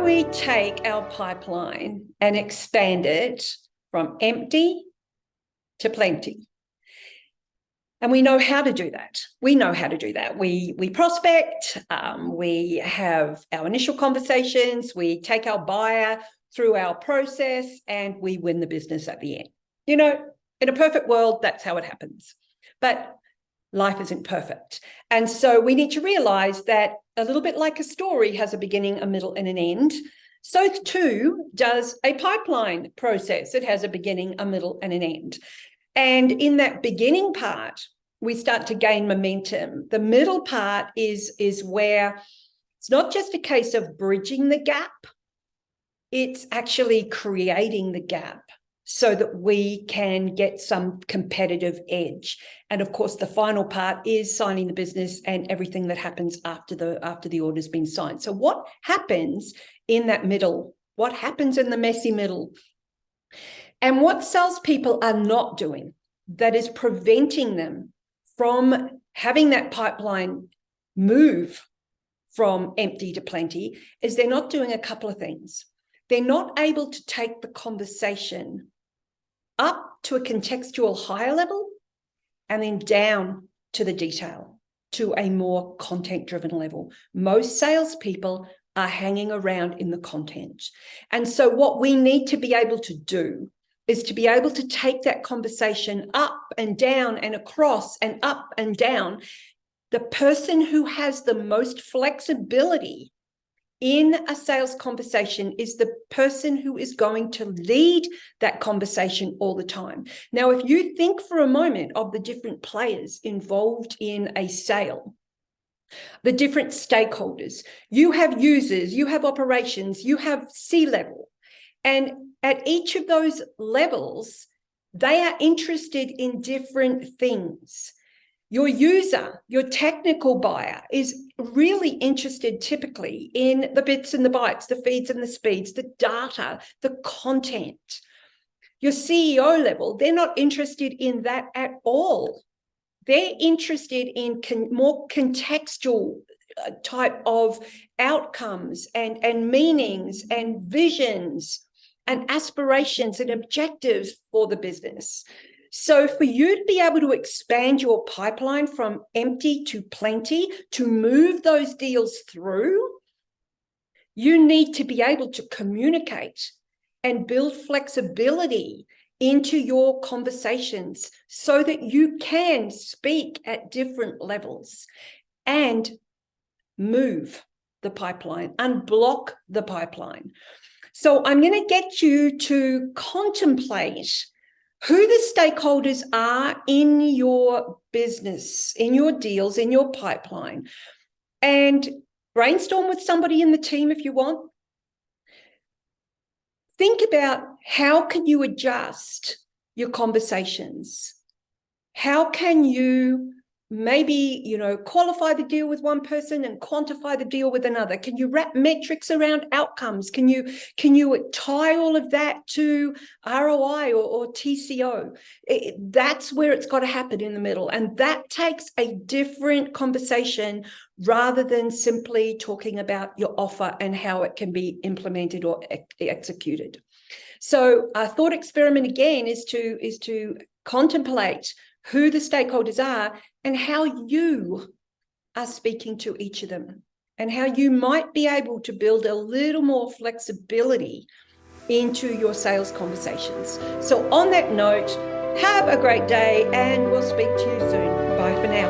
do we take our pipeline and expand it from empty to plenty? And we know how to do that. We know how to do that. We prospect, we have our initial conversations, we take our buyer through our process, and we win the business at the end. You know, in a perfect world, that's how it happens. But life isn't perfect. And so we need to realize that a little bit like a story has a beginning, a middle, and an end, so too does a pipeline process. It has a beginning, a middle, and an end. And in that beginning part, we start to gain momentum. The middle part is where it's not just a case of bridging the gap, it's actually creating the gap so that we can get some competitive edge. And of course, the final part is signing the business and everything that happens after the order's been signed. So what happens in that middle? What happens in the messy middle? And what salespeople are not doing that is preventing them from having that pipeline move from empty to plenty is they're not doing a couple of things. They're not able to take the conversation up to a contextual higher level and then down to the detail, to a more content-driven level. Most salespeople are hanging around in the content. And so what we need to be able to do is to be able to take that conversation up and down and across and up and down. The person who has the most flexibility in a sales conversation is the person who is going to lead that conversation all the time. Now, if you think for a moment of the different players involved in a sale, the different stakeholders, you have users, you have operations, you have C-level. And at each of those levels, they are interested in different things. Your user, your technical buyer, is really interested typically in the bits and the bytes, the feeds and the speeds, the data, the content. Your CEO level, they're not interested in that at all. They're interested in more contextual type of outcomes and meanings and visions and aspirations and objectives for the business. So for you to be able to expand your pipeline from empty to plenty, to move those deals through, you need to be able to communicate and build flexibility into your conversations so that you can speak at different levels and move the pipeline, unblock the pipeline. So I'm going to get you to contemplate who the stakeholders are in your business, in your deals, in your pipeline, and brainstorm with somebody in the team if you want. Think about how can you adjust your conversations? How can you maybe, qualify the deal with one person and quantify the deal with another? Can you wrap metrics around outcomes? Can you tie all of that to ROI or TCO? That's where it's got to happen in the middle. And that takes a different conversation rather than simply talking about your offer and how it can be implemented or executed. So our thought experiment again is to contemplate who the stakeholders are and how you are speaking to each of them and how you might be able to build a little more flexibility into your sales conversations. So on that note, have a great day and we'll speak to you soon. Bye for now.